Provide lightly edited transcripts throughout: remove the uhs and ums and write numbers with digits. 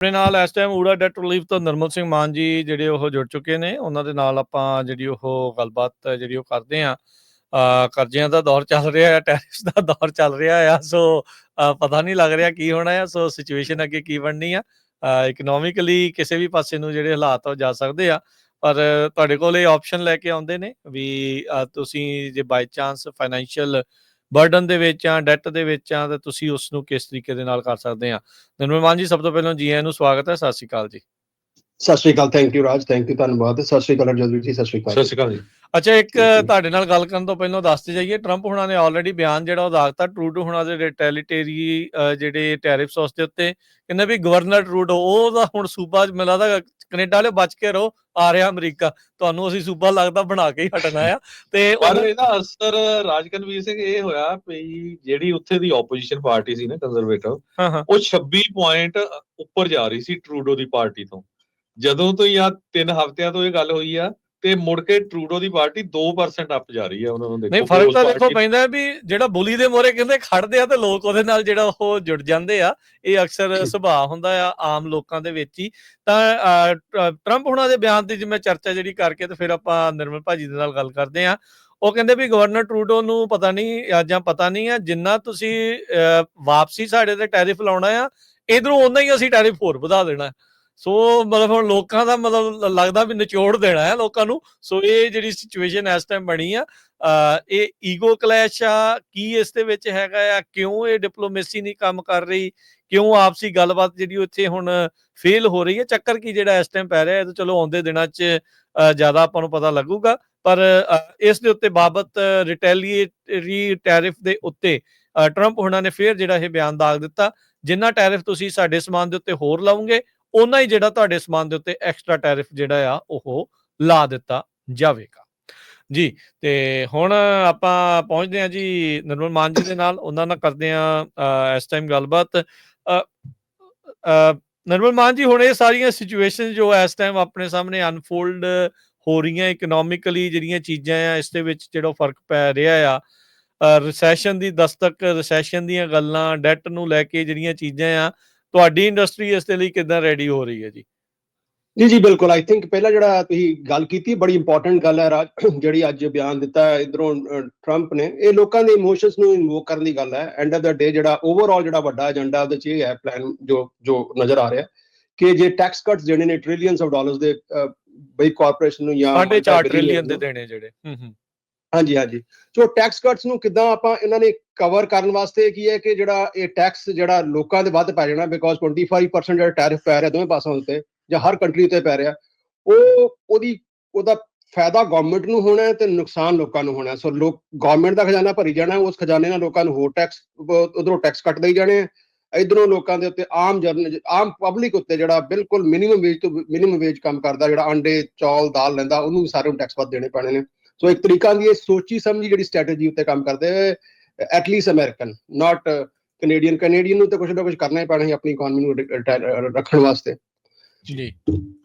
ਆਪਣੇ ਨਾਲ ਇਸ ਟਾਈਮ ਊੜਾ ਡੈਟ ਰਿਲੀਫ ਤੋਂ ਨਿਰਮਲ ਸਿੰਘ ਮਾਨ ਜੀ ਜਿਹੜੇ ਉਹ ਜੁੜ ਚੁੱਕੇ ਨੇ। ਉਹਨਾਂ ਦੇ ਨਾਲ ਆਪਾਂ ਜਿਹੜੀ ਉਹ ਗੱਲਬਾਤ ਜਿਹੜੀ ਉਹ ਕਰਦੇ ਹਾਂ। ਕਰਜ਼ਿਆਂ ਦਾ ਦੌਰ ਚੱਲ ਰਿਹਾ ਆ, ਟੈਰਿਫਸ ਦਾ ਦੌਰ ਚੱਲ ਰਿਹਾ ਆ। ਸੋ ਪਤਾ ਨਹੀਂ ਲੱਗ ਰਿਹਾ ਕੀ ਹੋਣਾ ਆ। ਸੋ ਸਿਚੁਏਸ਼ਨ ਅੱਗੇ ਕੀ ਬਣਨੀ ਆ। ਇਕਨੋਮਿਕਲੀ ਕਿਸੇ ਵੀ ਪਾਸੇ ਨੂੰ ਜਿਹੜੇ ਹਾਲਾਤ ਉਹ ਜਾ ਸਕਦੇ ਆ, ਪਰ ਤੁਹਾਡੇ ਕੋਲ ਇਹ ਆਪਸ਼ਨ ਲੈ ਕੇ ਆਉਂਦੇ ਨੇ ਵੀ ਤੁਸੀਂ ਜੇ ਬਾਈ ਚਾਂਸ ਫਾਈਨੈਂਸ਼ੀਅਲ ਬਰਡਨ ਦੇ ਵਿੱਚ ਆ, ਡੈਟ ਦੇ ਵਿੱਚ ਆ, ਤਾਂ ਤੁਸੀਂ ਉਸ ਨੂੰ ਕਿਸ ਤਰੀਕੇ ਦੇ ਨਾਲ ਕਰ ਸਕਦੇ ਆ। ਨਿਰਮਲ ਮਾਨ ਜੀ, ਸਭ ਤੋਂ ਪਹਿਲਾਂ ਜੀ ਆਇਆਂ ਨੂੰ ਸਵਾਗਤ ਹੈ। ਸਤਿ ਸ਼੍ਰੀ ਅਕਾਲ ਜੀ। ਸਤਿ ਸ਼੍ਰੀ ਅਕਾਲ। Thank you Raj, thank you, ਧੰਨਵਾਦ। ਸਤਿ ਸ਼੍ਰੀ ਅਕਾਲ ਹਰਜੋਤ ਜੀ, ਸਤਿ ਸ਼੍ਰੀ ਅਕਾਲ। ਸਤਿ ਸ਼੍ਰੀ ਅਕਾਲ ਜੀ। ਅੱਛਾ, ਇੱਕ ਤੁਹਾਡੇ ਨਾਲ ਗੱਲ ਕਰਨ ਤੋਂ ਪਹਿਲਾਂ ਦੱਸਦੇ ਜਾਈਏ, ਟਰੰਪ ਹੁਣਾਂ ਨੇ ਆਲਰੇਡੀ ਬਿਆਨ ਜਿਹੜਾ ਉਹ ਦਾਗਤਾ ਟਰੂਡੋ ਹੁਣਾਂ ਦੇ ਰਿਟੈਲੀਟੇਰੀ ਜਿਹੜੇ ਟੈਰਿਫਸ ਉਸ ਦੇ ਉੱਤੇ, ਕਹਿੰਦੇ ਵੀ ਗਵਰਨਰ ਟਰੂਡੋ ਉਹਦਾ ਹੁਣ ਸੂਬਾ ਮੈਨੂੰ ਲੱਗਦਾ ਕੈਨੇਡਾ ਵਾਲੇ ਬਚ ਕੇ ਰਹੋ, ਆ ਰਿਹਾ ਅਮਰੀਕਾ, ਤੁਹਾਨੂੰ ਅਸੀਂ ਸੂਬਾ ਲੱਗਦਾ ਬਣਾ ਕੇ ਹੀ ਹਟਣਾ ਆ। ਤੇ ਪਰ ਇਹਦਾ ਅਸਰ ਰਾਜਕਨਵੀਰ ਸਿੰਘ ਇਹ ਹੋਇਆ ਵੀ ਜਿਹੜੀ ਉੱਥੇ ਦੀ ਆਪੋਜੀਸ਼ਨ ਪਾਰਟੀ ਸੀ ਨਾ ਕੰਜ਼ਰਵੇਟਿਵ, ਉਹ 26 ਪੁਆਇੰਟ ਉੱਪਰ ਜਾ ਰਹੀ ਸੀ ਟਰੂਡੋ ਦੀ ਪਾਰਟੀ ਤੋਂ। ਜਦੋਂ ਤੋਂ ਹੀ ਆ 3 ਹਫ਼ਤਿਆਂ ਤੋਂ ਇਹ ਗੱਲ ਹੋਈ ਆ, ਤੇ ਮੁੜ ਕੇ ਟਰੂਡੋ ਦੀ ਪਾਰਟੀ 2% ਅੱਪ ਜਾ ਰਹੀ ਆ। ਉਹਨਾਂ ਨੂੰ ਨਹੀਂ, ਫਰਕ ਤਾਂ ਦੇਖੋ ਪੈਂਦਾ ਵੀ ਜਿਹੜਾ ਬੁਲੀ ਦੇ ਮੋਹਰੇ ਕਹਿੰਦੇ ਖੜਦੇ ਆ ਤੇ ਲੋਕ ਉਹਦੇ ਨਾਲ ਜਿਹੜਾ ਉਹ ਜੁੜ ਜਾਂਦੇ ਆ। ਇਹ ਅਕਸਰ ਸੁਭਾਅ ਹੁੰਦਾ ਆ ਆਮ ਲੋਕਾਂ ਦੇ ਵਿੱਚ ਹੀ। ਤਾਂ ਟਰੰਪ ਹੁਣਾਂ ਦੇ ਬਿਆਨ ਦੀ ਜਿਵੇਂ ਚਰਚਾ ਜਿਹੜੀ ਕਰਕੇ ਤੇ ਫਿਰ ਆਪਾਂ ਨਿਰਮਲ ਭਾਜੀ ਦੇ ਨਾਲ ਗੱਲ ਕਰਦੇ ਆ। ਉਹ ਕਹਿੰਦੇ ਵੀ ਗਵਰਨਰ ਟਰੂਡੋ ਨੂੰ ਪਤਾ ਨਹੀਂ ਜਾਂ ਪਤਾ ਨਹੀਂ ਆ, ਜਿੰਨਾ ਤੁਸੀਂ ਵਾਪਸੀ ਸਾਡੇ ਤੇ ਟੈਰਿਫ ਲਾਉਣਾ ਆ, ਇਧਰੋਂ ਓਨਾ ਹੀ ਅਸੀਂ ਟੈਰਿਫ ਹੋਰ ਵਧਾ ਦੇਣਾ। ਸੋ ਮਤਲਬ ਹੁਣ ਲੋਕਾਂ ਦਾ ਮਤਲਬ ਲੱਗਦਾ ਵੀ ਨਿਚੋੜ ਦੇਣਾ ਹੈ ਲੋਕਾਂ ਨੂੰ। ਸੋ ਇਹ ਜਿਹੜੀ ਸਿਚੁਏਸ਼ਨ ਇਸ ਟਾਈਮ ਬਣੀ ਆ, ਇਹ ਈਗੋ ਕਲੈਸ਼ ਆ, ਕੀ ਇਸ ਦੇ ਵਿੱਚ ਹੈਗਾ ਆ, ਕਿਉਂ ਇਹ ਡਿਪਲੋਮੇਸੀ ਨਹੀਂ ਕੰਮ ਕਰ ਰਹੀ, ਕਿਉਂ ਆਪਸੀ ਗੱਲਬਾਤ ਜਿਹੜੀ ਉੱਥੇ ਹੁਣ ਫੇਲ ਹੋ ਰਹੀ ਹੈ, ਚੱਕਰ ਕੀ ਜਿਹੜਾ ਇਸ ਟਾਈਮ ਪੈ ਰਿਹਾ। ਇਹ ਤਾਂ ਚਲੋ ਆਉਂਦੇ ਦਿਨਾਂ 'ਚ ਜ਼ਿਆਦਾ ਆਪਾਂ ਨੂੰ ਪਤਾ ਲੱਗੂਗਾ। ਪਰ ਇਸ ਦੇ ਉੱਤੇ ਬਾਬਤ ਰਿਟੈਲੀਏਟਰੀ ਟੈਰਿਫ ਦੇ ਉੱਤੇ ਟਰੰਪ ਹੁਣਾਂ ਨੇ ਫਿਰ ਜਿਹੜਾ ਇਹ ਬਿਆਨ ਦਾਗ ਦਿੱਤਾ, ਜਿੰਨਾ ਟੈਰਿਫ ਤੁਸੀਂ ਸਾਡੇ ਸਮਾਨ ਦੇ ਉੱਤੇ ਹੋਰ ਲਾਉਂਗੇ, ਉਹਨਾਂ ਹੀ ਜਿਹੜਾ ਤੁਹਾਡੇ ਸਮਾਨ ਦੇ ਉੱਤੇ ਐਕਸਟਰਾ ਟੈਰਿਫ ਜਿਹੜਾ ਆ ਉਹ ਲਾ ਦਿੱਤਾ ਜਾਵੇਗਾ ਜੀ। ਤੇ ਹੁਣ ਆਪਾਂ ਪਹੁੰਚਦੇ ਹਾਂ ਜੀ ਨਿਰਮਲ ਮਾਨ ਜੀ ਦੇ ਨਾਲ, ਉਹਨਾਂ ਨਾਲ ਕਰਦੇ ਹਾਂ ਇਸ ਟਾਈਮ ਗੱਲਬਾਤ। ਨਿਰਮਲ ਮਾਨ ਜੀ, ਹੁਣ ਇਹ ਸਾਰੀਆਂ ਸਿਚੁਏਸ਼ਨ ਜੋ ਇਸ ਟਾਈਮ ਆਪਣੇ ਸਾਹਮਣੇ ਅਨਫੋਲਡ ਹੋ ਰਹੀਆਂ, ਇਕਨੋਮਿਕਲੀ ਜਿਹੜੀਆਂ ਚੀਜ਼ਾਂ ਆ, ਇਸ ਦੇ ਵਿੱਚ ਜਿਹੜਾ ਫਰਕ ਪੈ ਰਿਹਾ ਆ, ਰਿਸੈਸ਼ਨ ਦੀ ਦਸਤਕ, ਰਿਸੈਸ਼ਨ ਦੀਆਂ ਗੱਲਾਂ, ਡੈਟ ਨੂੰ ਲੈ ਕੇ ਜਿਹੜੀਆਂ ਚੀਜ਼ਾਂ ਆ, ਤੁਹਾਡੀ ਇੰਡਸਟਰੀ ਇਸ ਦੇ ਲਈ ਕਿੱਦਾਂ ਰੈਡੀ ਹੋ ਰਹੀ ਹੈ ਜੀ? ਜੀ ਬਿਲਕੁਲ। ਆਈ ਥਿੰਕ ਪਹਿਲਾਂ ਜਿਹੜਾ ਤੁਸੀਂ ਗੱਲ ਕੀਤੀ ਬੜੀ ਇੰਪੋਰਟੈਂਟ ਗੱਲ ਹੈ ਰਾਜ, ਜਿਹੜੀ ਅੱਜ ਬਿਆਨ ਦਿੱਤਾ ਇਧਰੋਂ ਟਰੰਪ ਨੇ, ਇਹ ਲੋਕਾਂ ਦੇ ਇਮੋਸ਼ਨਸ ਨੂੰ ਇਨਵੋਕ ਕਰਨ ਦੀ ਗੱਲ ਹੈ। ਐਂਡ ਆਫ ਦਾ ਡੇ ਜਿਹੜਾ ਓਵਰਆਲ ਜਿਹੜਾ ਵੱਡਾ ਏਜੰਡਾ ਉਹਦੇ 'ਚ ਇਹ ਹੈ ਪਲਾਨ ਜੋ ਨਜ਼ਰ ਆ ਰਿਹਾ ਕਿ ਜੇ ਟੈਕਸ ਕੱਟਸ ਜਿਹੜੇ ਨੇ ਟ੍ਰਿਲੀਅਨਸ ਆਫ ਡਾਲਰਸ ਦੇ ਬਈ ਕਾਰਪੋਰੇਸ਼ਨ ਨੂੰ ਜਾਂ 4.5 ਟ੍ਰਿਲੀਅਨ ਦੇ ਦੇਣੇ ਜਿਹੜੇ। ਹਾਂਜੀ। ਸੋ ਟੈਕਸ ਕੱਟਸ ਨੂੰ ਕਿੱਦਾਂ ਆਪਾਂ ਇਹਨਾਂ ਨੇ ਕਵਰ ਕਰਨ ਵਾਸਤੇ ਕੀ ਹੈ ਕਿ ਜਿਹੜਾ ਇਹ ਟੈਕਸ ਜਿਹੜਾ ਲੋਕਾਂ ਦੇ ਵੱਧ ਪੈ ਜਾਣਾ, ਬਿਕੋਜ਼ 25% ਜਿਹੜਾ ਟੈਰਿਫ ਪੈ ਰਿਹਾ ਦੋਵੇਂ ਪਾਸਿਆਂ ਉੱਤੇ ਜਾਂ ਹਰ ਕੰਟਰੀ ਉੱਤੇ ਪੈ ਰਿਹਾ, ਉਹਦਾ ਫਾਇਦਾ ਗਵਰਨਮੈਂਟ ਨੂੰ ਹੋਣਾ ਹੈ ਤੇ ਨੁਕਸਾਨ ਲੋਕਾਂ ਨੂੰ ਹੋਣਾ। ਸੋ ਗਵਰਨਮੈਂਟ ਦਾ ਖਜ਼ਾਨਾ ਭਰੀ ਜਾਣਾ, ਉਸ ਖਜ਼ਾਨੇ ਨਾਲ ਲੋਕਾਂ ਨੂੰ ਹੋਰ ਟੈਕਸ ਉਧਰੋਂ ਟੈਕਸ ਕੱਟਦੇ ਹੀ ਜਾਣੇ ਆ। ਇਧਰੋਂ ਲੋਕਾਂ ਦੇ ਉੱਤੇ ਆਮ ਪਬਲਿਕ ਉੱਤੇ ਜਿਹੜਾ ਬਿਲਕੁਲ ਮਿਨੀਮਮ ਵੇਜ ਕੰਮ ਕਰਦਾ, ਜਿਹੜਾ ਅੰਡੇ ਚੌਲ ਦਾਲ ਲੈਂਦਾ, ਉਹਨੂੰ ਵੀ ਸਾਰੇ ਟੈਕਸ ਵੱਧ ਦੇਣੇ ਪੈਣੇ ਨੇ। ਸੋ ਇੱਕ ਤਰੀਕਾ ਦੀ ਇਹ ਸੋਚੀ ਸਮਝੀ ਜਿਹੜੀ ਸਟ੍ਰੈਟਜੀ ਉੱਤੇ ਕੰਮ ਕਰਦੇ, ਐਟਲੀਸਟ ਅਮਰੀਕਨ, ਨਾਟ ਕੈਨੇਡੀਅਨ ਨੂੰ ਤਾਂ ਕੁਛ ਨਾ ਕੁਛ ਕਰਨਾ ਹੀ ਪੈਣਾ ਸੀ ਆਪਣੀ ਇਕਨੋਮੀ ਨੂੰ ਰੱਖਣ ਵਾਸਤੇ ਜੀ।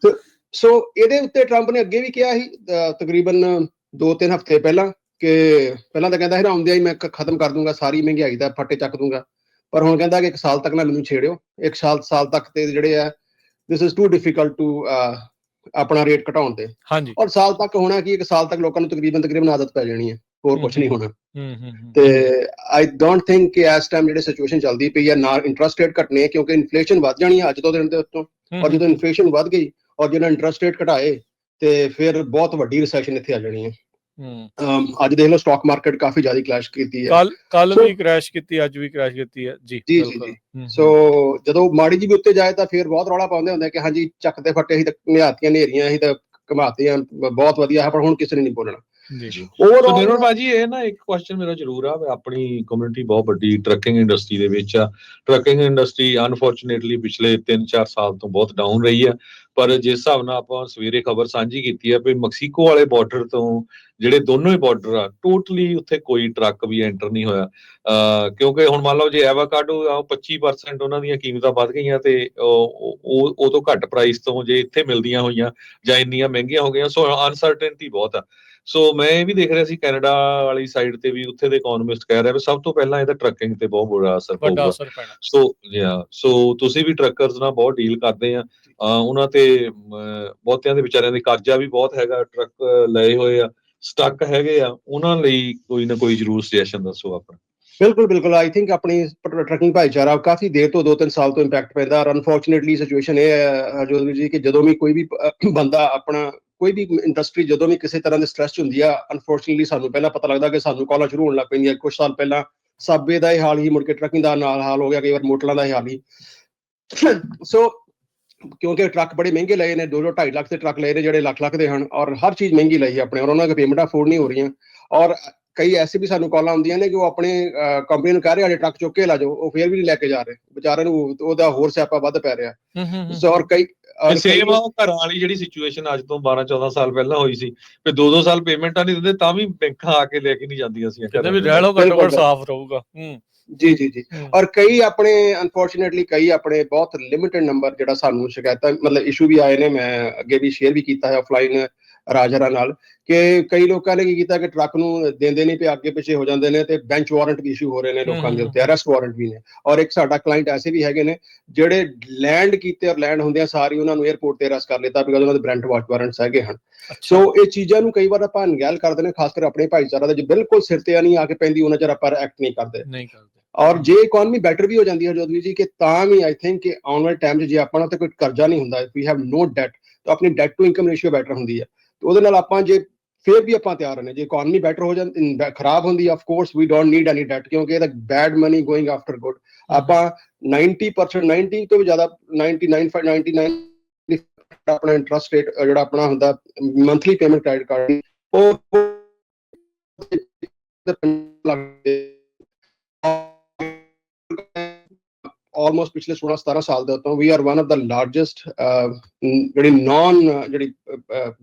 ਸੋ ਇਹਦੇ ਉੱਤੇ ਟਰੰਪ ਨੇ ਅੱਗੇ ਵੀ ਕਿਹਾ ਸੀ ਤਕਰੀਬਨ 2-3 ਹਫ਼ਤੇ ਪਹਿਲਾਂ, ਕਿ ਪਹਿਲਾਂ ਤਾਂ ਕਹਿੰਦਾ ਸੀ ਨਾ ਆਉਂਦਿਆਂ ਹੀ ਮੈਂ ਖਤਮ ਕਰ ਦੂੰਗਾ, ਸਾਰੀ ਮਹਿੰਗਾਈ ਦਾ ਫੱਟੇ ਚੱਕ ਦੂੰਗਾ, ਪਰ ਹੁਣ ਕਹਿੰਦਾ ਕਿ 1 ਸਾਲ ਤੱਕ ਨਾ ਮੈਨੂੰ ਛੇੜਿਓ। 1 ਸਾਲ ਤੱਕ ਤੇ ਜਿਹੜੇ ਆ this is too difficult to ਆਪਣਾ ਰੇਟ ਘਟਾਉਣ ਤੇ। ਹਾਂਜੀ। ਔਰ ਸਾਲ ਤੱਕ ਹੋਣਾ ਕਿ 1 ਸਾਲ ਤੱਕ ਲੋਕਾਂ ਨੂੰ ਤਕਰੀਬਨ ਆਦਤ ਪੈ ਜਾਣੀ ਹੈ, ਹੋਰ ਕੁਛ ਨਹੀਂ ਹੋਣਾ। ਤੇ ਆਈ ਡੋਂਟ ਥਿੰਕ ਕਿ ਇਸ ਟਾਈਮ ਜਿਹੜੀ ਸਿਚੁਏਸ਼ਨ ਚੱਲਦੀ ਪਈ ਹੈ, ਨਾ ਇੰਟਰਸਟ ਰੇਟ ਘਟਣੇ, ਕਿਉਂਕਿ ਇਨਫਲੇਸ਼ਨ ਵੱਧ ਜਾਣੀ ਹੈ ਅੱਜ ਤੋਂ ਦਿਨ ਦੇ ਉੱਤੋਂ। ਔਰ ਜਦੋਂ ਇਨਫਲੇਸ਼ਨ ਵੱਧ ਗਈ ਔਰ ਜਿਹੜਾ ਇੰਟਰਸਟ ਰੇਟ ਘਟਾਏ ਤੇ ਫਿਰ ਬਹੁਤ ਵੱਡੀ ਰਿਸੈਸ਼ਨ ਇੱਥੇ ਆ ਜਾਣੀ ਹੈ। ਅੱਜ ਦੇਖ ਲਓ ਸਟਾਕ ਮਾਰਕੀਟ ਕਾਫੀ ਜ਼ਿਆਦਾ ਕ੍ਰੈਸ਼ ਕੀਤੀ ਹੈ, ਕੱਲ ਵੀ ਕ੍ਰੈਸ਼ ਕੀਤੀ, ਅੱਜ ਵੀ ਕ੍ਰੈਸ਼ ਕੀਤੀ ਹੈ ਜੀ। ਸੋ ਜਦੋਂ ਮਾੜੀ ਜੀ ਵੀ ਉੱਤੇ ਜਾਏ ਤਾਂ ਫਿਰ ਬਹੁਤ ਰੌਲਾ ਪਾਉਂਦੇ ਹੁੰਦੇ ਕਿ ਹਾਂਜੀ ਚੱਕਦੇ ਫੱਟੇ ਅਸੀਂ ਤਾਂ ਨਿਹਾਤੀਆਂ ਨੇਰੀਆਂ, ਅਸੀਂ ਤਾਂ ਘਮਾਤੀਆਂ, ਬਹੁਤ ਵਧੀਆ ਹੈ, ਪਰ ਹੁਣ ਕਿਸੇ ਨੇ ਨਹੀਂ ਬੋਲਣਾ। ਨਿਰਮਲ ਭਾਜੀ, ਇਹ ਨਾ ਇੱਕ ਕੁਐਸਚਨ ਮੇਰਾ ਜ਼ਰੂਰ ਆ, ਆਪਣੀ ਕਮਿਊਨਿਟੀ ਬਹੁਤ ਵੱਡੀ ਟਰੱਕਿੰਗ ਇੰਡਸਟਰੀ ਦੇ ਵਿੱਚ ਆ। ਟਰੱਕਿੰਗ ਇੰਡਸਟਰੀ ਅਨਫੋਰਚੂਨੇਟਲੀ ਪਿਛਲੇ 3-4 ਸਾਲ ਤੋਂ ਬਹੁਤ ਡਾਊਨ ਰਹੀ ਆ। ਪਰ ਜਿਸ ਹਿਸਾਬ ਨਾਲ ਆਪਾਂ ਸਵੇਰੇ ਖਬਰ ਸਾਂਝੀ ਕੀਤੀ ਆ ਵੀ ਮੈਕਸੀਕੋ ਵਾਲੇ ਬਾਰਡਰ ਤੋਂ ਜਿਹੜੇ ਦੋਨੋਂ ਹੀ ਬਾਰਡਰ ਆ, ਟੋਟਲੀ ਉੱਥੇ ਕੋਈ ਟਰੱਕ ਵੀ ਐਂਟਰ ਨਹੀਂ ਹੋਇਆ। ਕਿਉਂਕਿ ਹੁਣ ਮੰਨ ਲਓ ਜੇ ਐਵਾਕਾਡੋ 25% ਉਹਨਾਂ ਦੀਆਂ ਕੀਮਤਾਂ ਵੱਧ ਗਈਆਂ ਤੇ ਉਹ ਤੋਂ ਘੱਟ ਪ੍ਰਾਈਸ ਤੋਂ ਜੇ ਇੱਥੇ ਮਿਲਦੀਆਂ ਹੋਈਆਂ ਜਾਂ ਇੰਨੀਆਂ ਮਹਿੰਗੀਆਂ ਹੋ ਗਈਆਂ, ਸੋ ਅਨਸਰਟਨਟੀ ਬਹੁਤ ਆ। ਸੋ ਮੈਂ ਇਹ ਵੀ ਦੇਖ ਰਿਹਾ ਸੀ ਕੈਨੇਡਾ ਵਾਲੀ ਸਾਈਡ ਤੇ ਵੀ ਉੱਥੇ ਦੇ ਇਕਨੋਮਿਸਟ ਕਹਿ ਰਿਹਾ ਵੀ ਸਭ ਤੋਂ ਪਹਿਲਾਂ ਇਹਦਾ ਟਰੱਕਿੰਗ ਤੇ ਬਹੁਤ ਬੁਰਾ ਅਸਰ ਵੱਡਾ ਪਊਗਾ। ਅਸਰ ਪੈਣਾ। ਸੋ ਤੁਸੀਂ ਵੀ ਟਰੱਕਰਸ ਨਾਲ ਬਹੁਤ ਡੀਲ ਕਰਦੇ ਆ, ਉਹਨਾਂ ਤੇ ਬਹੁਤਿਆਂ ਦੇ ਵਿਚਾਰਿਆਂ ਦੇ ਕਰਜ਼ਾ ਵੀ ਬਹੁਤ ਹੈਗਾ, ਟਰੱਕ ਲਏ ਹੋਏ ਆ, ਸਟੱਕ ਹੈਗੇ ਆ, ਉਹਨਾਂ ਲਈ ਕੋਈ ਨਾ ਕੋਈ ਜ਼ਰੂਰ ਸੁਜੈਸ਼ਨ ਦੱਸੋ ਆਪਣਾ। ਬਿਲਕੁਲ ਆਈ ਥਿੰਕ ਆਪਣੀ ਟਰੱਕਿੰਗ ਭਾਈਚਾਰਾ ਕਾਫੀ ਦੇਰ ਤੋਂ 2-3 ਸਾਲ ਤੋਂ ਇੰਪੈਕਟ ਪੈਂਦਾ, ਔਰ ਅਨਫੋਰਚੂਨੇਟਲੀ ਸਿਚੁਏਸ਼ਨ ਇਹ ਹੈ ਹਰਜੋਤ ਜੀ ਕਿ ਜਦੋਂ ਵੀ ਕੋਈ ਵੀ ਬੰਦਾ ਆਪਣਾ ਕੋਈ ਵੀ ਇੰਡਸਟਰੀ ਜਦੋਂ ਵੀ ਕਿਸੇ ਤਰ੍ਹਾਂ ਦੇ ਸਟ੍ਰੈਸ 'ਚ ਹੁੰਦੀ ਆ, ਅਨਫੋਰਚੂਨੇਟਲੀ ਸਾਨੂੰ ਪਹਿਲਾਂ ਪਤਾ ਲੱਗਦਾ ਕਿ ਸਾਨੂੰ ਕਾਲਾਂ ਸ਼ੁਰੂ ਹੋਣ ਲੱਗ ਪੈਂਦੀਆਂ। ਕੁਝ ਸਾਲ ਪਹਿਲਾਂ ਸਾਬੇ ਦਾ ਇਹ ਹਾਲ ਹੀ, ਮੁੜ ਕੇ ਟਰੱਕਿੰਗ ਦਾ ਨਾਲ ਹਾਲ ਹੋ ਗਿਆ, ਕਈ ਵਾਰ ਮੋਟਰਾਂ ਦਾ ਇਹ ਹਾਲ ਹੀ। ਸੋ ਕਿਉਂਕਿ ਟਰੱਕ ਬੜੇ ਮਹਿੰਗੇ ਲਏ ਨੇ, 2-2.5 ਲੱਖ ਦੇ ਟਰੱਕ ਲਏ ਨੇ ਜਿਹੜੇ ਲੱਖ ਦੇ ਹਨ, ਔਰ ਹਰ ਚੀਜ਼ ਮਹਿੰਗੀ ਲਈ ਆਪਣੇ, ਔਰ ਉਹਨਾਂ ਦੀ ਪੇਮੈਂਟ ਅਫੋਰਡ ਨਹੀਂ ਹੋ ਰਹੀਆਂ। ਔਰ ਕਈ ਐਸੇ ਵੀ ਸਾਨੂੰ ਕਾਲਾਂ ਆਉਂਦੀਆਂ ਨੇ ਕਿ ਉਹ ਆਪਣੇ ਕੰਪਨੀ ਨੂੰ ਕਹਿ ਰਹੇ ਸਾਡੇ ਟਰੱਕ ਚੁੱਕ ਕੇ ਲਾ ਜਾਓ, ਉਹ ਫੇਰ ਵੀ ਨਹੀਂ ਲੈ ਕੇ ਜਾ ਰਹੇ, ਵਿਚਾਰਿਆਂ ਨੂੰ ਉਹਦਾ ਹੋਰ ਸਿਆਪਾ ਵੱਧ ਪੈ ਰਿਹਾ। ਔਰ ਕਈ ਸੇਮ ਆ ਉਹ ਘਰਾਂ ਵਾਲੀ ਜਿਹੜੀ ਸਿਚੁਏਸ਼ਨ ਅੱਜ ਤੋਂ 12-14 ਸਾਲ ਪਹਿਲਾਂ ਹੋਈ ਸੀ, ਫਿਰ 2-2 ਸਾਲ ਪੇਮੈਂਟਾਂ ਨਹੀਂ ਦਿੰਦੇ ਤਾਂ ਵੀ ਬੈਂਕਾਂ ਆ ਕੇ ਲੈ ਕੇ ਨਹੀਂ ਜਾਂਦੀਆਂ ਸੀ। ਕਹਿੰਦੇ ਵੀ ਰਹਿ ਲਓ, ਘੱਟੋ ਘੱਟ ਸਾਫ਼ ਰਹੂਗਾ। ਜੀ ਔਰ ਕਈ ਆਪਣੇ ਅਨਫੋਰਚੂਨੇਟਲੀ ਕਈ ਆਪਣੇ ਬਹੁਤ ਲਿਮਿਟਡ ਨੰਬਰ ਜਿਹੜਾ ਸਾਨੂੰ ਸ਼ਿਕਾਇਤਾਂ ਮਤਲਬ ਇਸ਼ੂ ਵੀ ਆਏ ਨੇ, ਮੈਂ ਅੱਗੇ ਵੀ ਸ਼ੇਅਰ ਵੀ ਕੀਤਾ ਹੈ ਆਫਲਾਈਨ ਰਾਜਰਾ ਨਾਲ, ਕਿ ਕਈ ਲੋਕਾਂ ਨੇ ਕੀ ਕੀਤਾ ਕਿ ਟਰੱਕ ਨੂੰ ਦਿੰਦੇ ਨਹੀਂ ਪਏ, ਅੱਗੇ ਪਿੱਛੇ ਹੋ ਜਾਂਦੇ ਨੇ, ਤੇ ਬੈਂਚ ਵਾਰੰਟ ਵੀ ਇਸ਼ੂ ਹੋ ਰਹੇ ਨੇ ਲੋਕਾਂ ਦੇ ਉੱਤੇ, ਅਰੈਸਟ ਵਾਰੰਟ ਵੀ ਨੇ। ਔਰ ਇੱਕ ਸਾਡਾ ਕਲਾਇੰਟ ਐਸੇ ਵੀ ਹੈਗੇ ਨੇ ਜਿਹੜੇ ਲੈਂਡ ਕੀਤੇ, ਔਰ ਲੈਂਡ ਹੁੰਦਿਆਂ ਸਾਰੀ ਉਹਨਾਂ ਨੂੰ 에ਅਰਪੋਰਟ ਤੇ ਅਰੈਸਟ ਕਰ ਲਿੱਤਾ ਬਿਕਾਜ਼ ਉਹਨਾਂ ਦੇ ਬ੍ਰੈਂਟ ਵਾਰੰਟਸ ਹੈਗੇ ਹਨ। ਸੋ ਇਹ ਚੀਜ਼ਾਂ ਨੂੰ ਕਈ ਵਾਰ ਆਪਾਂ ਅਣਗਹਿਲ ਕਰਦੇ ਨੇ, ਖਾਸ ਕਰ ਆਪਣੇ ਭਾਈਚਾਰਾ ਦੇ ਬਿਲਕੁਲ ਸਿਰ ਤੇ ਨਹੀਂ ਆ ਕੇ ਪੈਂਦੀ ਉਹਨਾਂ ਚਿਰ ਆਪਾਂ ਐਕਟ ਨਹੀਂ ਕਰਦੇ। ਔਰ ਜੇ ਇਕਨੋਮੀ ਬੈਟਰ ਵੀ ਹੋ ਜਾਂਦੀ ਹੈ ਜੋਦਵੀ ਜੀ, ਕਿ ਤਾਂ ਵੀ ਆਈ ਥਿੰਕ ਕਿ ਆਉਣ ਵਾਲੇ ਟਾਈਮ 'ਚ ਜੇ ਆਪਾਂ ਨੂੰ ਤੇ ਕੋਈ ਕਰਜ਼ਾ ਨਹੀਂ ਹੁੰਦਾ, ਵੀ ਹੈਵ ਨੋ ਡੈਟ, ਤਾਂ ਆਪਣੀ debt to income ratio better ਹੁੰਦੀ ਹੈ। ਤੇ ਉਹਦੇ ਨਾਲ ਆਪਾਂ ਜੇ ਫਿਰ ਵੀ ਆਪਾਂ ਤਿਆਰ ਨੇ, ਜੇ ਇਕਨੋਮੀ ਬੈਟਰ ਹੋ ਜਾਂਦੀ ਖਰਾਬ ਹੁੰਦੀ, of course we don't need any debt, ਕਿਉਂਕਿ ਇਹਦਾ bad money going after good. ਆਪਾਂ 90% 90 ਤੋਂ ਵੀ ਜ਼ਿਆਦਾ 99 ਆਪਣਾ ਇੰਟਰਸਟ ਰੇਟ ਜਿਹੜਾ ਆਪਣਾ ਹੁੰਦਾ ਮੰਥਲੀ ਪੇਮੈਂਟ ਕ੍ਰੈਡਿਟ ਕਾਰਡ ਦੀ, ਉਹ ਆਲਮੋਸਟ ਪਿਛਲੇ 16-17 ਸਾਲ ਦੇ ਉੱਤੋਂ ਵੀ R one of the largest ਜਿਹੜੀ ਜਿਹੜੀ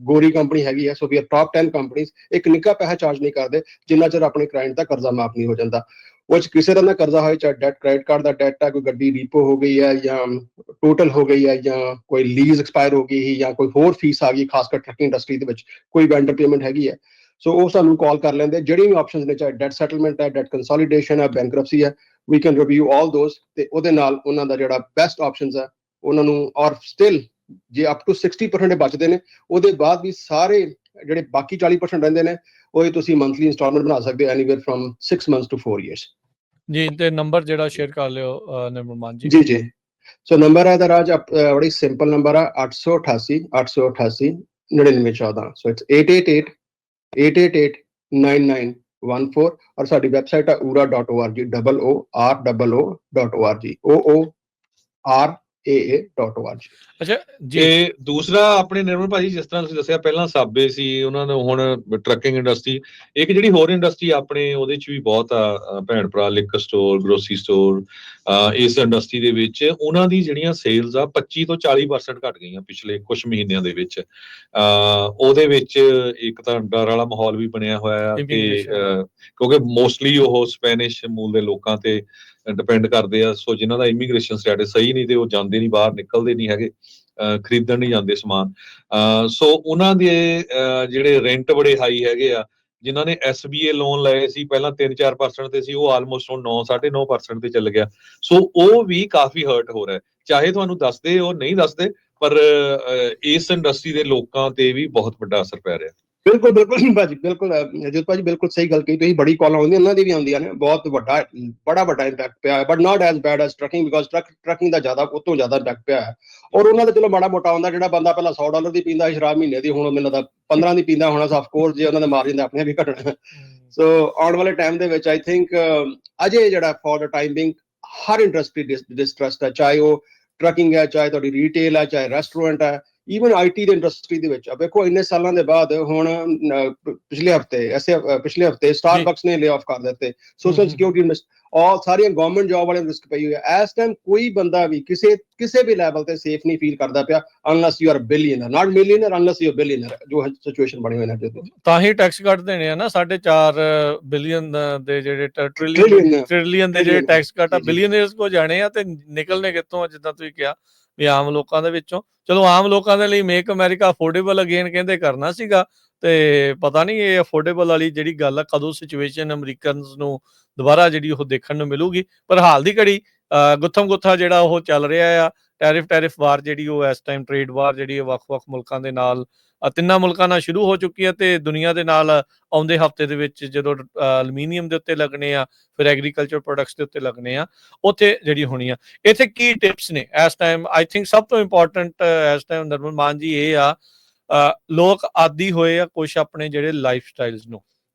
ਗੋਰੀ ਕੰਪਨੀ ਹੈਗੀ ਹੈ। ਸੋ ਵੀ ਆਰ ਟਾਪ 10 ਕੰਪਨੀਜ਼। ਇੱਕ ਨਿੱਕਾ ਪੈਸਾ ਚਾਰਜ ਨਹੀਂ ਕਰਦੇ ਜਿੰਨਾ ਚਿਰ ਆਪਣੇ ਕਲਾਇੰਟ ਦਾ ਕਰਜ਼ਾ ਮਾਫ ਨਹੀਂ ਹੋ ਜਾਂਦਾ। ਉਹ 'ਚ ਕਿਸੇ ਤਰ੍ਹਾਂ ਦਾ ਕਰਜ਼ਾ ਹੋਏ, ਚਾਹੇ ਡੈਟ ਕ੍ਰੈਡਿਟ ਕਾਰਡ ਦਾ ਡੈਟ ਹੈ, ਕੋਈ ਗੱਡੀ ਰੀਪੋ ਹੋ ਗਈ ਹੈ, ਜਾਂ ਟੋਟਲ ਹੋ ਗਈ ਹੈ, ਜਾਂ ਕੋਈ ਲੀਜ਼ ਐਕਸਪਾਇਰ ਹੋ ਗਈ, ਜਾਂ ਕੋਈ ਹੋਰ ਫੀਸ ਆ ਗਈ, ਖਾਸ ਕਰ ਟਰੱਕਿੰਗ ਇੰਡਸਟਰੀ ਦੇ ਵਿੱਚ ਕੋਈ ਵੈਂਡਰ ਪੇਮੈਂਟ ਹੈਗੀ ਹੈ। ਸੋ ਉਹ ਸਾਨੂੰ ਕਾਲ ਕਰ ਲੈਂਦੇ, ਜਿਹੜੀਆਂ ਵੀ ਆਪਸ਼ਨਸ ਨੇ, ਚਾਹੇ ਡੈਟ ਸੈਟਲਮੈਂਟ ਹੈ, ਡੈਟ ਕੰਸੋਲੀਡੇਸ਼ਨ ਹੈ, ਬੈਂਕਰਪਸੀ ਹੈ, we can review all those, ਤੇ ਉਹਦੇ ਨਾਲ ਉਹਨਾਂ ਦਾ ਜਿਹੜਾ ਬੈਸਟ ਆਪਸ਼ਨਸ ਹੈ ਉਹਨਾਂ ਨੂੰ, ਔਰ ਸਟਿਲ ਜੇ ਅਪ ਟੂ 60% ਬਚਦੇ ਨੇ, ਉਹਦੇ ਬਾਅਦ ਵੀ ਸਾਰੇ ਜਿਹੜੇ ਬਾਕੀ 40% ਰਹਿੰਦੇ ਨੇ ਉਹ ਤੁਸੀਂ ਮੰਥਲੀ ਇੰਸਟਾਲਮੈਂਟ ਬਣਾ ਸਕਦੇ ਹੋ, anywhere firm 6 months to 4 years। ਜੀ ਤੇ ਨੰਬਰ ਜਿਹੜਾ ਸ਼ੇਅਰ ਕਰ ਲਿਓ ਨਿਰਮਲ ਜੀ। ਜੀ ਸੋ ਨੰਬਰ ਹੈ ਦਾ ਰਾਜ, ਬੜੀ ਸਿੰਪਲ ਨੰਬਰ ਹੈ 888 9914। So it's 888-888-9914। ਔਰ ਸਾਡੀ ਵੈਬਸਾਈਟ ਹੈ oora.org, OORAA.org। ਅੱਛਾ ਜੀ। ਤੇ ਦੂਸਰਾ ਆਪਣੇ ਨਿਰਮਲ ਭਾਜੀ, ਜਿਸ ਤਰ੍ਹਾਂ ਤੁਸੀਂ ਦੱਸਿਆ ਪਹਿਲਾਂ ਸਾਬੇ ਸੀ, ਉਹਨਾਂ ਨੂੰ ਹੁਣ ਟਰੱਕਿੰਗ ਇੰਡਸਟਰੀ, ਇੱਕ ਜਿਹੜੀ ਹੋਰ ਇੰਡਸਟਰੀ ਆਪਣੇ ਉਹਦੇ 'ਚ ਵੀ ਬਹੁਤ ਆ ਭੈਣ ਭਰਾ, ਲਿਕਰ ਸਟੋਰ, ਗਰੋਸਰੀ ਸਟੋਰ, ਇਸ ਇੰਡਸਟਰੀ ਦੇ ਵਿੱਚ ਉਹਨਾਂ ਦੀ ਜਿਹੜੀਆਂ ਸੇਲਸ ਆ 25 ਤੋਂ 40% ਘਟ ਗਈਆਂ ਪਿਛਲੇ ਕੁਝ ਮਹੀਨਿਆਂ ਦੇ ਵਿੱਚ। ਉਹਦੇ ਵਿੱਚ ਇੱਕ ਤਾਂ ਡਰ ਵਾਲਾ ਮਾਹੌਲ ਵੀ ਬਣਿਆ ਹੋਇਆ ਆ, ਤੇ ਕਿਉਂਕਿ ਮੋਸਟਲੀ ਉਹ ਸਪੈਨਿਸ਼ ਮੂਲ ਦੇ ਲੋਕਾਂ ਤੇ ਡਿਪੈਂਡ ਕਰਦੇ ਆ। ਸੋ ਜਿਨ੍ਹਾਂ ਦਾ ਇਮੀਗ੍ਰੇਸ਼ਨ ਸਟੇਟਸ ਸਹੀ ਨਹੀਂ, ਤੇ ਉਹ ਜਾਂਦੇ ਨਹੀਂ, ਬਾਹਰ ਨਿਕਲਦੇ ਨਹੀਂ ਹੈਗੇ, ਖਰੀਦਣ ਨਹੀਂ ਜਾਂਦੇ ਸਮਾਨ। ਸੋ ਉਹਨਾਂ ਦੇ ਜਿਹੜੇ ਰੈਂਟ ਬੜੇ ਹਾਈ ਹੈਗੇ ਆ। ਜਿਨ੍ਹਾਂ ਨੇ SBA ਲੋਨ ਲਏ ਸੀ ਪਹਿਲਾਂ 3-4% ਤੇ ਸੀ, ਉਹ ਆਲਮੋਸਟ ਹੁਣ 9-9.5% ਤੇ ਚੱਲ ਗਿਆ। ਸੋ ਉਹ ਵੀ ਕਾਫੀ ਹਰਟ ਹੋ ਰਿਹਾ, ਚਾਹੇ ਤੁਹਾਨੂੰ ਦੱਸਦੇ ਉਹ ਨਹੀਂ ਦੱਸਦੇ, ਪਰ ਇਸ ਇੰਡਸਟਰੀ ਦੇ ਲੋਕਾਂ ਤੇ ਵੀ ਬਹੁਤ ਵੱਡਾ ਅਸਰ ਪੈ ਰਿਹਾ। ਬਿਲਕੁਲ ਭਾਜੀ, ਬਿਲਕੁਲ ਅਜੀਤ ਭਾਜੀ, ਬਿਲਕੁਲ ਸਹੀ ਗੱਲ ਕਹੀ ਤੁਸੀਂ। ਬੜੀ ਕਾਲਾਂ ਆਉਂਦੀਆਂ, ਉਹਨਾਂ ਦੀ ਵੀ ਆਉਂਦੀਆਂ ਨੇ, ਬਹੁਤ ਬੜਾ ਵੱਡਾ ਇੰਪੈਕਟ ਪਿਆ ਹੈ, but not as bad as trucking, because trucking ਦਾ ਜ਼ਿਆਦਾ, ਉਹ ਤੋਂ ਜ਼ਿਆਦਾ ਇੰਪੈਕਟ ਪਿਆ ਹੈ। ਔਰ ਉਹਨਾਂ ਦਾ ਚਲੋ ਮਾੜਾ ਮੋਟਾ ਆਉਂਦਾ, ਜਿਹੜਾ ਬੰਦਾ ਪਹਿਲਾਂ $100 ਦੀ ਪੀਂਦਾ ਸ਼ਰਾਬ ਮਹੀਨੇ ਦੀ, ਹੁਣ ਮੈਨੂੰ ਲੱਗਦਾ 15 ਦੀ ਪੀਂਦਾ ਹੋਣਾ। ਆਫ ਕੋਰਸ ਜੇ ਉਹਨਾਂ ਦੇ ਮਾਰਜਿਨ ਆਪਣੇ ਵੀ ਘਟਣਾ। ਸੋ ਆਉਣ ਵਾਲੇ ਟਾਈਮ ਦੇ ਵਿੱਚ ਆਈ ਥਿੰਕ ਅਜੇ ਜਿਹੜਾ ਫॉर द ਟਾਈਮ ਬਿੰਗ ਹਰ ਇੰਡਸਟਰੀ ਡਿਸਟਰਸਟ ਹੈ, ਚਾਹੇ ਉਹ ਟਰੱਕਿੰਗ ਹੈ, ਚਾਹੇ ਤੁਹਾਡੀ ਰੀਟੇਲ ਹੈ, ਚਾਹੇ ਰੈਸਟੋਰੈਂਟ ਹੈ, ਈਵਨ IT ਦੀ ਇੰਡਸਟਰੀ ਦੇ ਵਿੱਚ। ਵੇਖੋ ਇੰਨੇ ਸਾਲਾਂ ਦੇ ਬਾਅਦ ਹੁਣ ਪਿਛਲੇ ਹਫਤੇ ਸਟਾਰਬਕਸ ਨੇ ਲੇ ਆਫ ਕਰ ਦਿੱਤੇ, ਸੋਸ਼ਲ ਸਿਕਿਉਰਿਟੀ, ਔਰ ਸਾਰੀਆਂ ਗਵਰਨਮੈਂਟ ਜੌਬ ਵਾਲਿਆਂ ਨੂੰ ਰਿਸਕ ਪਈ ਹੋਈ ਹੈ। ਇਸ ਟਾਈਮ ਕੋਈ ਬੰਦਾ ਵੀ ਕਿਸੇ ਵੀ ਲੈਵਲ ਤੇ ਸੇਫ ਨਹੀਂ ਫੀਲ ਕਰਦਾ ਪਿਆ, unless you are billionaire, not millionaire, unless you are billionaire, ਜੋ ਸਿਚੁਏਸ਼ਨ ਬਣੀ ਹੋਈ ਹੈ। ਤਾਂ ਹੀ ਟੈਕਸ ਕੱਟ ਦੇਣੇ ਆ ਨਾ, 4.5 ਬਿਲੀਅਨ ਦੇ ਜਿਹੜੇ ਟ੍ਰਿਲੀਅਨ ਦੇ ਜਿਹੜੇ ਟੈਕਸ ਕੱਟ ਆ ਬਿਲੀਅਨਰਸ ਕੋ ਜਾਣੇ ਆ, ਤੇ ਨਿਕਲਨੇ ਕਿੱਥੋਂ ਆ, ਜਿੱਦਾਂ ਤੁਸੀਂ ਕਿਹਾ ਵੀ ਆਮ ਲੋਕਾਂ ਦੇ ਵਿੱਚੋਂ। ਚਲੋ ਆਮ ਲੋਕਾਂ ਦੇ ਲਈ ਮੇਕ ਅਮਰੀਕਾ ਅਫੋਰਡੇਬਲ ਅਗੇਨ ਕਹਿੰਦੇ ਕਰਨਾ ਸੀਗਾ, ਤੇ ਪਤਾ ਨਹੀਂ ਇਹ ਅਫੋਰਡੇਬਲ ਵਾਲੀ ਜਿਹੜੀ ਗੱਲ ਆ ਕਦੋਂ ਸਿਚੁਏਸ਼ਨ ਅਮਰੀਕਨਸ ਨੂੰ ਦੁਬਾਰਾ ਜਿਹੜੀ ਉਹ ਦੇਖਣ ਨੂੰ ਮਿਲੂਗੀ। ਪਰ ਹਾਲ ਦੀ ਘੜੀ ਗੁੱਥਮ ਗੁੱਥਾ ਜਿਹੜਾ ਉਹ ਚੱਲ ਰਿਹਾ ਆ। ਟੈਰਿਫ ਵਾਰ ਜਿਹੜੀ ਉਹ ਇਸ ਟਾਈਮ ਟ੍ਰੇਡ ਵਾਰ ਜਿਹੜੀ ਵੱਖ-ਵੱਖ ਮੁਲਕਾਂ ਦੇ ਨਾਲ, ਤਿੰਨਾਂ ਮੁਲਕਾਂ ਨਾਲ ਸ਼ੁਰੂ ਹੋ ਚੁੱਕੀ ਹੈ, ਤੇ ਦੁਨੀਆ ਦੇ ਨਾਲ ਆਉਂਦੇ ਹਫ਼ਤੇ ਦੇ ਵਿੱਚ ਜਦੋਂ ਐਲੂਮੀਨੀਅਮ ਦੇ ਉੱਤੇ ਲੱਗਣੇ ਆ, ਫਿਰ ਐਗਰੀਕਲਚਰ ਪ੍ਰੋਡਕਟਸ ਦੇ ਉੱਤੇ ਲੱਗਣੇ ਆ, ਉੱਥੇ ਜਿਹੜੀ ਹੋਣੀ ਆ। ਇੱਥੇ ਕੀ ਟਿਪਸ ਨੇ ਇਸ ਟਾਈਮ? ਆਈ ਥਿੰਕ ਸਭ ਤੋਂ ਇੰਪੋਰਟੈਂਟ ਇਸ ਟਾਈਮ ਨਰਮਲ ਮਾਨ ਜੀ ਇਹ ਆ, ਲੋਕ ਆਦੀ ਹੋਏ ਆ ਕੁਛ ਆਪਣੇ ਜਿਹੜੇ ਲਾਈਫ ਸਟਾਈਲਸ ਨੂੰ,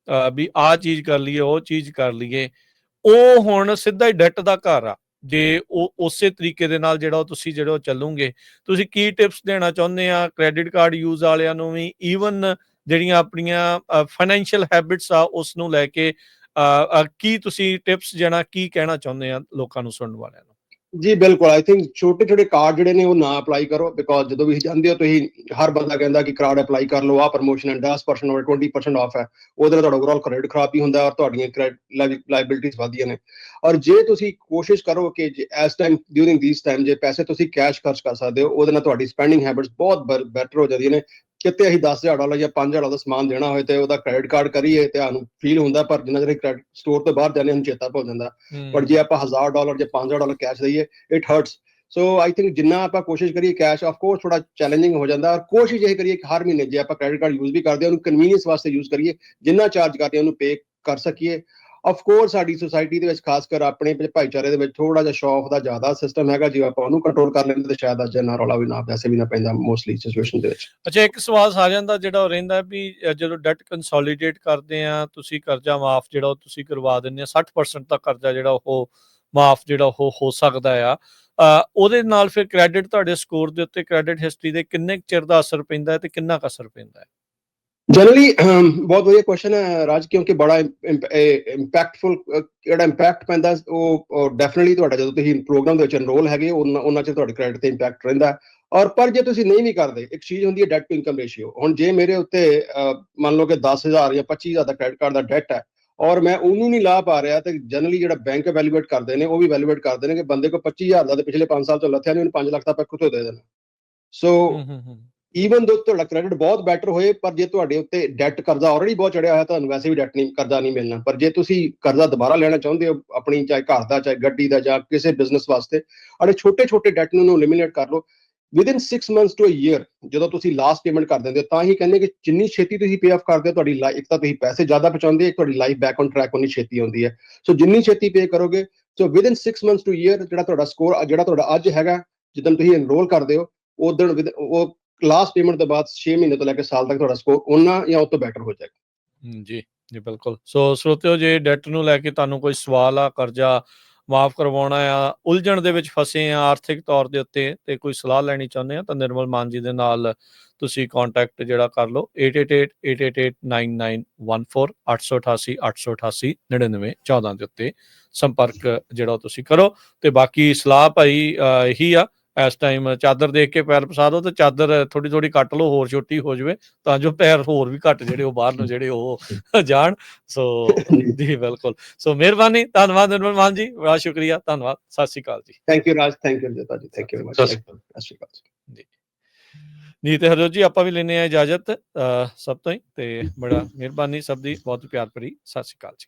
ਵੀ ਆਹ ਚੀਜ਼ ਕਰ ਲਈਏ, ਉਹ ਚੀਜ਼ ਕਰ ਲਈਏ। ਉਹ ਹੁਣ ਸਿੱਧਾ ਹੀ ਡੈਟ ਦਾ ਘਰ ਆ। ਜੇ ਉਹ ਉਸੇ ਤਰੀਕੇ ਦੇ ਨਾਲ ਜਿਹੜਾ ਤੁਸੀਂ ਚੱਲੋਗੇ, ਤੁਸੀਂ ਕੀ ਟਿਪਸ ਦੇਣਾ ਚਾਹੁੰਦੇ ਆ ਕ੍ਰੈਡਿਟ ਕਾਰਡ ਯੂਜ਼ ਵਾਲਿਆਂ ਨੂੰ ਵੀ, ਈਵਨ ਜਿਹੜੀਆਂ ਆਪਣੀਆਂ ਫਾਈਨੈਂਸ਼ੀਅਲ ਹੈਬਿਟਸ ਆ ਉਸ ਨੂੰ ਲੈ ਕੇ ਕੀ ਤੁਸੀਂ ਟਿਪਸ ਜਿਹੜਾ ਕੀ ਕਹਿਣਾ ਚਾਹੁੰਦੇ ਆ ਲੋਕਾਂ ਨੂੰ, ਸੁਣਨ ਵਾਲਿਆਂ ਨੂੰ? ਜੀ ਬਿਲਕੁਲ, ਆਈ ਥਿੰਕ ਛੋਟੇ ਕਾਰਡ ਜਿਹੜੇ ਨੇ ਉਹ ਨਾ ਅਪਲਾਈ ਕਰੋ, ਬਿਕੋਜ਼ ਜਦੋਂ ਵੀ ਜਾਂਦੇ ਹੋ ਤੁਸੀਂ, ਹਰ ਬੰਦਾ ਕਹਿੰਦਾ ਕਿ ਕਾਰਡ ਅਪਲਾਈ ਕਰ ਲਓ, ਆਹ ਪ੍ਰਮੋਸ਼ਨ ਹੈ 10% ਔਰ 20% ਆਫ ਹੈ, ਉਹਦੇ ਨਾਲ ਤੁਹਾਡਾ ਓਵਰਆਲ ਕ੍ਰੈਡਿਟ ਖਰਾਬ ਹੀ ਹੁੰਦਾ ਔਰ ਤੁਹਾਡੀਆਂ ਲਾਇਬਿਲਿਟੀਜ਼ ਵਧਦੀਆਂ ਨੇ। ਔਰ ਜੇ ਤੁਸੀਂ ਕੋਸ਼ਿਸ਼ ਕਰੋ ਕਿ ਇਸ ਟਾਈਮ ਡਿਊਰਿੰਗ ਦਿਸ ਟਾਈਮ ਜੇ ਪੈਸੇ ਤੁਸੀਂ ਕੈਸ਼ ਖਰਚ ਕਰ ਸਕਦੇ ਹੋ, ਉਹਦੇ ਨਾਲ ਤੁਹਾਡੀ ਸਪੈਂਡਿੰਗ ਹੈਬਿਟਸ ਬਹੁਤ ਬੈਟਰ ਹੋ ਜਾਂਦੀਆਂ ਨੇ। ਕਿਤੇ ਅਸੀਂ $10,000 ਜਾਂ $5,000 ਦਾ ਸਮਾਨ ਦੇਣਾ ਹੋਏ ਤੇ ਉਹਦਾ ਕ੍ਰੈਡਿਟ ਕਾਰਡ ਕਰੀਏ ਤੇ ਸਾਨੂੰ ਫੀਲ ਹੁੰਦਾ, ਪਰ ਜਿੰਨਾ ਚਿਰ ਕ੍ਰੈਡਿਟ ਸਟੋਰ ਤੋਂ ਬਾਹਰ ਜਾਂਦੇ ਹਨ ਚੇਤਾ ਭੁੱਲ ਜਾਂਦਾ। ਪਰ ਜੇ ਆਪਾਂ $1,000 ਜਾਂ $5,000 ਕੈਸ਼ ਦਈਏ, it hurts. So I think ਜਿੰਨਾ ਆਪਾਂ ਕੋਸ਼ਿਸ਼ ਕਰੀਏ ਕੈਸ਼, ਆਫ ਕੋਰਸ ਥੋੜਾ ਚੈਲੰਜਿੰਗ ਹੋ ਜਾਂਦਾ, ਔਰ ਕੋਸ਼ਿਸ਼ ਇਹ ਕਰੀਏ ਕਿ ਹਰ ਮਹੀਨੇ ਜੇ ਆਪਾਂ ਕ੍ਰੈਡਿਟ ਕਾਰਡ ਯੂਜ਼ ਵੀ ਕਰਦੇ ਹਾਂ ਉਹਨੂੰ ਕਨਵੀਨੀਅੰਸ ਵਾਸਤੇ ਯੂਜ਼ ਕਰੀਏ, ਜਿੰਨਾ ਚਾਰਜ ਕਰਦੇ ਹਾਂ ਉਹਨੂੰ ਪੇ ਕਰ ਸਕੀਏ। ਆਫ ਕੋਰਸ ਸਾਡੀ ਸੁਸਾਇਟੀ ਦੇ ਵਿੱਚ ਖਾਸ ਕਰ ਆਪਣੇ ਭਾਈਚਾਰੇ ਦੇ ਵਿੱਚ ਥੋੜਾ ਜਿਹਾ ਸ਼ੌਕ ਦਾ ਜ਼ਿਆਦਾ ਸਿਸਟਮ ਹੈਗਾ, ਜੇ ਆਪਾਂ ਉਹਨੂੰ ਕੰਟਰੋਲ ਕਰ ਲੈਂਦੇ ਤਾਂ ਸ਼ਾਇਦ ਅੱਜ ਇੰਨਾ ਰੌਲਾ ਵੀ ਨਾ, ਪੈਸੇ ਵੀ ਨਾ ਪੈਂਦਾ ਮੋਸਟਲੀ ਸਿਚੁਏਸ਼ਨ ਦੇ ਵਿੱਚ। ਅੱਛਾ, ਇੱਕ ਸਵਾਲ ਸਾਰਿਆਂ ਦਾ ਜਿਹੜਾ ਉਹ ਰਹਿੰਦਾ ਵੀ ਜਦੋਂ ਡੈਟ ਕੰਸੋਲੀਡੇਟ ਕਰਦੇ ਆ, ਤੁਸੀਂ ਕਰਜ਼ਾ ਮਾਫ ਜਿਹੜਾ ਉਹ ਤੁਸੀਂ ਕਰਵਾ ਦਿੰਦੇ ਆ, 60% ਦਾ ਕਰਜ਼ਾ ਜਿਹੜਾ ਉਹ ਮਾਫ ਜਿਹੜਾ ਉਹ ਹੋ ਸਕਦਾ ਆ, ਉਹਦੇ ਨਾਲ ਫਿਰ ਕ੍ਰੈਡਿਟ ਤੁਹਾਡੇ ਸਕੋਰ ਦੇ ਉੱਤੇ, ਕ੍ਰੈਡਿਟ ਹਿਸਟਰੀ ਦੇ ਕਿੰਨੇ ਚਿਰ ਦਾ ਅਸਰ ਪੈਂਦਾ ਹੈ ਤੇ ਕਿੰਨਾ ਕੁ ਅਸਰ ਪੈਂਦਾ ਹੈ? ਜਨਰਲੀ ਬਹੁਤ ਵਧੀਆ ਕੁਐਸਚਨ ਹੈ ਰਾਜ, ਕਿਉਂਕਿ ਬੜਾ ਇੰਪੈਕਟਫੁਲ ਜਿਹੜਾ ਇੰਪੈਕਟ ਪੈਂਦਾ ਉਹ ਡੈਫੀਨਿਟਲੀ ਤੁਹਾਡਾ ਜਦੋਂ ਤੁਸੀਂ ਪ੍ਰੋਗਰਾਮ ਦੇ ਵਿੱਚ ਐਨਰੋਲ ਹੈਗੇ ਉਹਨਾਂ ਚ ਤੁਹਾਡੇ ਕ੍ਰੈਡਿਟ ਤੇ ਇੰਪੈਕਟ ਰਹਿੰਦਾ। ਔਰ ਪਰ ਜੇ ਤੁਸੀਂ ਨਹੀਂ ਵੀ ਕਰਦੇ, ਇੱਕ ਚੀਜ਼ ਹੁੰਦੀ ਹੈ ਡੈਟ ਟੂ ਇਨਕਮ ਰੇਸ਼ੀਓ। ਹੁਣ ਜੇ ਮੇਰੇ ਉੱਤੇ ਮੰਨ ਲਓ ਕਿ 10,000 ਜਾਂ 25,000 ਦਾ ਕ੍ਰੈਡਿਟ ਕਾਰਡ ਦਾ ਡੈਟ ਹੈ ਔਰ ਮੈਂ ਉਹਨੂੰ ਨਹੀਂ ਲਾ ਪਾ ਰਿਹਾ, ਤੇ ਜਨਰਲੀ ਜਿਹੜਾ ਬੈਂਕ ਵੈਲੂਏਟ ਕਰਦੇ ਨੇ ਉਹ ਵੀ ਵੈਲੂਏਟ ਕਰਦੇ ਨੇ ਕਿ ਬੰਦੇ ਕੋਲ 25,000 ਦਾ ਤੇ ਪਿਛਲੇ 5 ਸਾਲ ਤੋਂ ਲੱਥਿਆ ਨਹੀਂ, ਉਹਨੂੰ 5 ਲੱਖ ਦਾ ਆਪਾਂ ਕਿੱਥੋਂ ਦੇ ਦੇਣਾ। ਸੋ ਈਵਨ ਦੋ ਤੁਹਾਡਾ ਕ੍ਰੈਡਿਟ ਬਹੁਤ ਬੈਟਰ ਹੋਏ, ਪਰ ਜੇ ਤੁਹਾਡੇ ਉੱਤੇ ਡੈਟ ਕਰਜ਼ਾ ਆਲਰੇਡੀ ਬਹੁਤ ਚੜਿਆ ਹੋਇਆ, ਤੁਹਾਨੂੰ ਵੈਸੇ ਵੀ ਕਰਜ਼ਾ ਨਹੀਂ ਮਿਲਣਾ। ਪਰ ਜੇ ਤੁਸੀਂ ਕਰਜ਼ਾ ਦੁਬਾਰਾ ਲੈਣਾ ਚਾਹੁੰਦੇ ਹੋ ਆਪਣੀ, ਚਾਹੇ ਘਰ ਦਾ, ਚਾਹੇ ਗੱਡੀ ਦਾ, ਜਾਂ ਕਿਸੇ ਬਿਜ਼ਨਸ ਵਾਸਤੇ, ਔਰ ਛੋਟੇ ਡੈਟ ਨੂੰ ਐਲੀਮੀਨੇਟ ਕਰ ਲਓ within 6 months to a year। ਜਦੋਂ ਤੁਸੀਂ ਲਾਸਟ ਪੇਮੈਂਟ ਕਰ ਦਿੰਦੇ ਹੋ, ਤਾਂ ਹੀ ਕਹਿੰਦੇ ਕਿ ਜਿੰਨੀ ਛੇਤੀ ਤੁਸੀਂ ਪੇ ਆਫ ਕਰਦੇ ਹੋ, ਤੁਹਾਡੀ ਇੱਕ ਤਾਂ ਤੁਸੀਂ ਪੈਸੇ ਜ਼ਿਆਦਾ ਬਚਾਉਂਦੇ, ਇੱਕ ਤੁਹਾਡੀ ਲਾਈਫ ਬੈਕ ਔਨ ਟਰੈਕ ਉਨੀ ਛੇਤੀ ਆਉਂਦੀ ਹੈ। ਸੋ ਜਿੰਨੀ ਛੇਤੀ ਪੇ ਕਰੋਗੇ, ਸੋ within 6 months to a year ਜਿਹੜਾ ਤੁਹਾਡਾ ਸਕੋਰ, ਜਿਹੜਾ ਤੁਹਾਡਾ ਅੱਜ ਹੈਗਾ, ਜਦੋਂ ਤੁਸੀਂ ਐਨਰੋਲ ਕਰਦੇ ਹੋ ਉਦੋਂ ਉਹ ਲਾਸਟ ਪੇਮੈਂਟ ਤੋਂ ਬਾਅਦ 6 ਮਹੀਨੇ ਤੋਂ ਲੈ ਕੇ ਸਾਲ ਤੱਕ ਤੁਹਾਡਾ ਸਕੋਰ ਉਹਨਾਂ ਜਾਂ ਉਸ ਤੋਂ ਬੈਟਰ ਹੋ ਜਾਏਗਾ। ਜੀ ਜੀ ਬਿਲਕੁਲ। ਸੋ ਸਰੋਤਿਓ, ਜੇ ਡੈਟ ਨੂੰ ਲੈ ਕੇ ਤੁਹਾਨੂੰ ਕੋਈ ਸਵਾਲ ਆ, ਕਰਜ਼ਾ ਮਾਫ ਕਰਵਾਉਣਾ ਆ, ਉਲਝਣ ਦੇ ਵਿੱਚ ਫਸੇ ਆ ਆਰਥਿਕ ਤੌਰ ਦੇ ਉੱਤੇ, ਤੇ ਕੋਈ ਸਲਾਹ ਲੈਣੀ ਚਾਹੁੰਦੇ ਆ, ਤਾਂ ਨਿਰਮਲ ਮਾਨ ਜੀ ਦੇ ਨਾਲ ਤੁਸੀਂ ਕੰਟੈਕਟ ਜਿਹੜਾ ਕਰ ਲਓ 8888889914 888 888 9914 ਦੇ ਉੱਤੇ ਸੰਪਰਕ ਜਿਹੜਾ ਤੁਸੀਂ ਕਰੋ। ਤੇ ਬਾਕੀ ਸਲਾਹ ਭਾਈ ਇਹੀ ਆ, ਇਸ ਟਾਈਮ ਚਾਦਰ ਦੇਖ ਕੇ ਪੈਰ ਪਸਾ ਦਿਓ, ਤੇ ਚਾਦਰ ਥੋੜੀ ਕੱਟ ਲਓ, ਹੋਰ ਛੋਟੀ ਹੋ ਜਾਵੇ, ਤਾਂ ਜੋ ਪੈਰ ਹੋਰ ਵੀ ਘੱਟ ਜਿਹੜੇ ਉਹ ਬਾਹਰ ਨੂੰ ਜਿਹੜੇ ਉਹ ਜਾਣ। ਸੋ ਜੀ ਬਿਲਕੁਲ। ਸੋ ਮਿਹਰਬਾਨੀ, ਧੰਨਵਾਦ ਨਿਰਮਲ ਮਾਨ ਜੀ, ਬੜਾ ਸ਼ੁਕਰੀਆ, ਧੰਨਵਾਦ, ਸਤਿ ਸ਼੍ਰੀ ਅਕਾਲ ਜੀ। Thank you Raj, thank you ਜਤਾ ਜੀ, ਥੈਂਕ ਯੂ ਵੈਰੀ ਮਚ, ਸਤਿ ਸ਼੍ਰੀ ਅਕਾਲ ਜੀ। ਜੀ ਤੇ ਹਰਜੋਤ ਜੀ, ਆਪਾਂ ਵੀ ਲੈਂਦੇ ਆ ਇਜਾਜ਼ਤ ਸਭ ਤੋਂ ਹੀ, ਤੇ ਬੜਾ ਮਿਹਰਬਾਨੀ ਸਭ ਦੀ, ਬਹੁਤ ਪਿਆਰ ਭਰੀ ਸਤਿ ਸ਼੍ਰੀ ਅਕਾਲ ਜੀ।